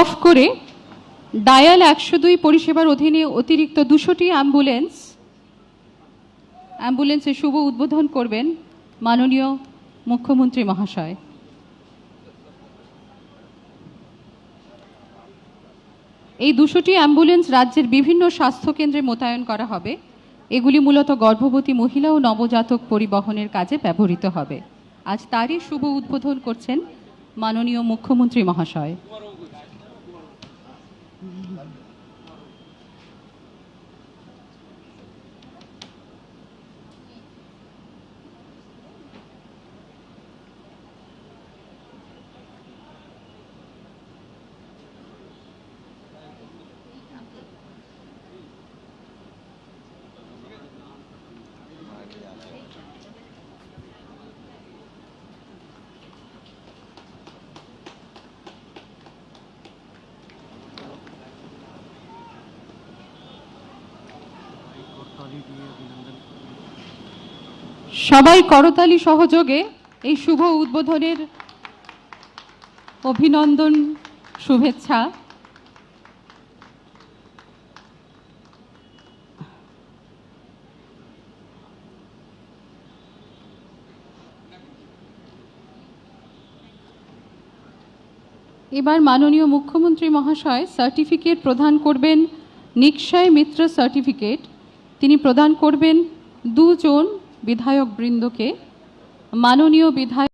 Of করে dial 102 পরিষেবার অধীনে অতিরিক্ত 200টি অ্যাম্বুলেন্সের শুভ উদ্বোধন করবেন মাননীয় মুখ্যমন্ত্রী মহাশয়। এই 200টি অ্যাম্বুলেন্স রাজ্যের বিভিন্ন স্বাস্থ্যকেন্দ্রে মোতায়েন করা হবে। এগুলি মূলত গর্ভবতী মহিলা ও নবজাতক পরিবহনের কাজে ব্যবহৃত হবে। আজ তারই শুভ উদ্বোধন করছেন মাননীয় মুখ্যমন্ত্রী মহাশয়। সবাই করতালি সহযোগে এই শুভ উদ্বোধনের অভিনন্দন শুভেচ্ছা। এবার মাননীয় মুখ্যমন্ত্রী মহাশয় সার্টিফিকেট প্রদান করবেন, নিক্ষয় মিত্র সার্টিফিকেট তিনি প্রদান করবেন 2 জন বিধায়ক বৃন্দকে। মাননীয় বিধায়ক